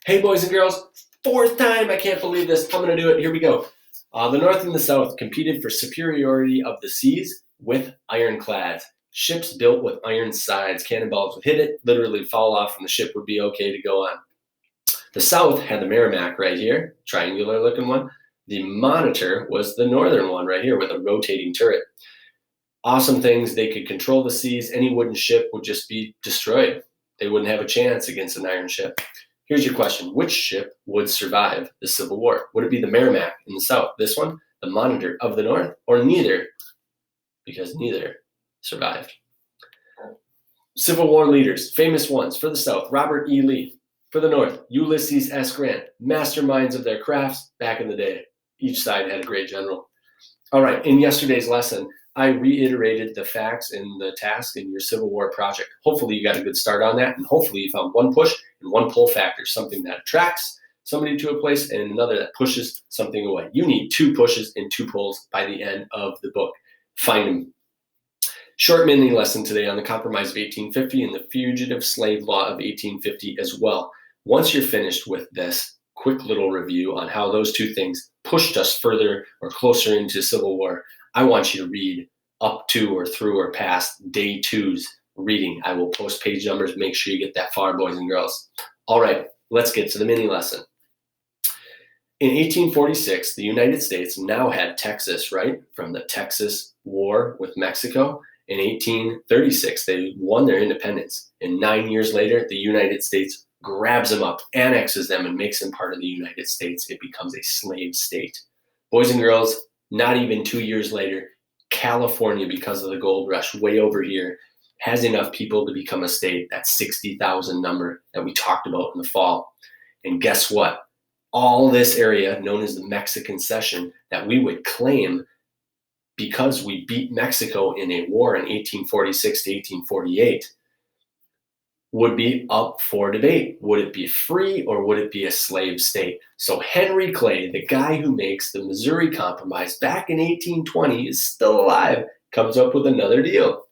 Hey, boys and girls, fourth time. I can't believe this. I'm going to do it. Here we go. The North and the South competed for superiority of the seas with ironclads. Ships built with iron sides. Cannonballs would hit it, literally fall off, and the ship would be okay to go on. The South had the Merrimack right here, triangular looking one. The Monitor was the northern one right here with a rotating turret. Awesome things. They could control the seas. Any wooden ship would just be destroyed. They wouldn't have a chance against an iron ship. Here's your question. Which ship would survive the Civil War? Would it be the Merrimack in the South, this one, the Monitor of the North, or neither? Because neither survived. Civil War leaders, famous ones. For the South, Robert E. Lee. For the North, Ulysses S. Grant, masterminds of their crafts back in the day. Each side had a great general. All right, in yesterday's lesson, I reiterated the facts in the task in your Civil War project. Hopefully you got a good start on that, and hopefully you found one push and one pull factor, something that attracts somebody to a place and another that pushes something away. You need two pushes and two pulls by the end of the book. Find them. Short mini lesson today on the Compromise of 1850 and the Fugitive Slave Law of 1850 as well. Once you're finished with this quick little review on how those two things pushed us further or closer into Civil War, I want you to read up to or through or past day 2's reading. I will post page numbers. Make sure you get that far, boys and girls. All right, let's get to the mini lesson. In 1846, the United States now had Texas, right? From the Texas War with Mexico. In 1836, they won their independence. And 9 years later, the United States grabs them up, annexes them, and makes them part of the United States. It becomes a slave state. Boys and girls, not even 2 years later, California, because of the gold rush way over here, has enough people to become a state, that 60,000 number that we talked about in the fall. And guess what? All this area, known as the Mexican Cession, that we would claim because we beat Mexico in a war in 1846 to 1848, would be up for debate. Would it be free or would it be a slave state? So Henry Clay, the guy who makes the Missouri Compromise back in 1820, is still alive, comes up with another deal.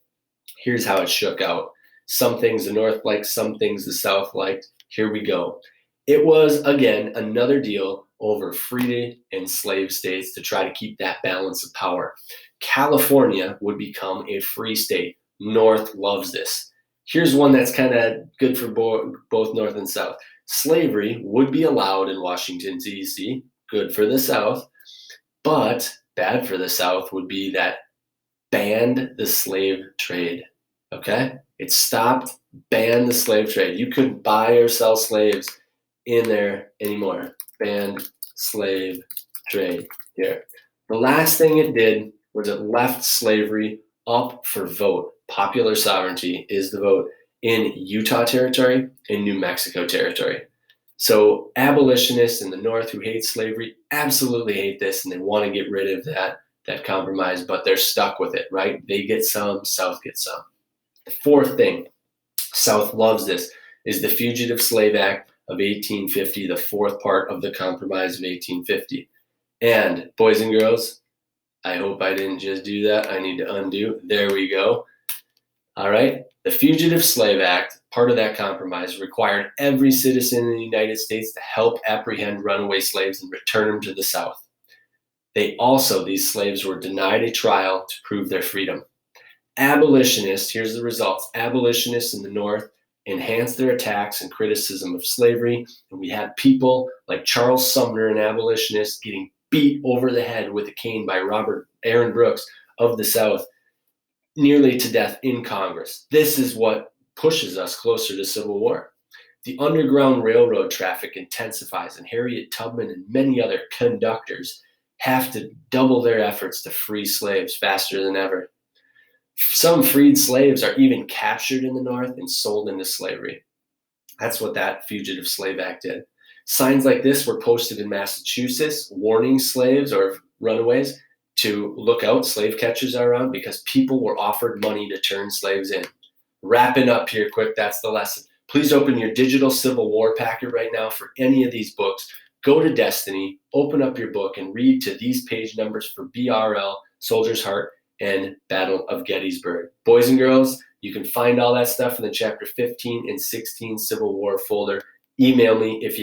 Here's how it shook out. Some things the North liked, some things the South liked. Here we go. It was, again, another deal over free and slave states to try to keep that balance of power. California would become a free state. North loves this. Here's one that's kind of good for both North and South. Slavery would be allowed in Washington, D.C., good for the South, but bad for the South would be that banned the slave trade, okay? It stopped, banned the slave trade. You couldn't buy or sell slaves in there anymore. Banned slave trade here. The last thing it did was it left slavery up for vote. Popular sovereignty is the vote in Utah Territory and New Mexico Territory. So abolitionists in the North who hate slavery absolutely hate this, and they want to get rid of that compromise, but they're stuck with it, right? They get some, South gets some. The fourth thing, South loves this, is the Fugitive Slave Act of 1850, the fourth part of the Compromise of 1850. And boys and girls, I hope I didn't just do that. I need to undo. There we go. All right. The Fugitive Slave Act, part of that compromise, required every citizen in the United States to help apprehend runaway slaves and return them to the South. These slaves were denied a trial to prove their freedom. Abolitionists, here's the results. Abolitionists in the North enhanced their attacks and criticism of slavery. And we had people like Charles Sumner, an abolitionist, getting beat over the head with a cane by Aaron Brooks of the South, nearly to death in Congress. This is what pushes us closer to Civil War. The Underground Railroad traffic intensifies, and Harriet Tubman and many other conductors have to double their efforts to free slaves faster than ever. Some freed slaves are even captured in the North and sold into slavery. That's what that Fugitive Slave Act did. Signs like this were posted in Massachusetts, warning slaves or runaways to look out, slave catchers are around, because people were offered money to turn slaves in. Wrapping up here quick, that's the lesson. Please open your digital Civil War packet right now for any of these books. Go to Destiny, open up your book, and read to these page numbers for BRL, Soldier's Heart, and Battle of Gettysburg. Boys and girls, you can find all that stuff in the chapter 15 and 16 Civil War folder. Email me if you have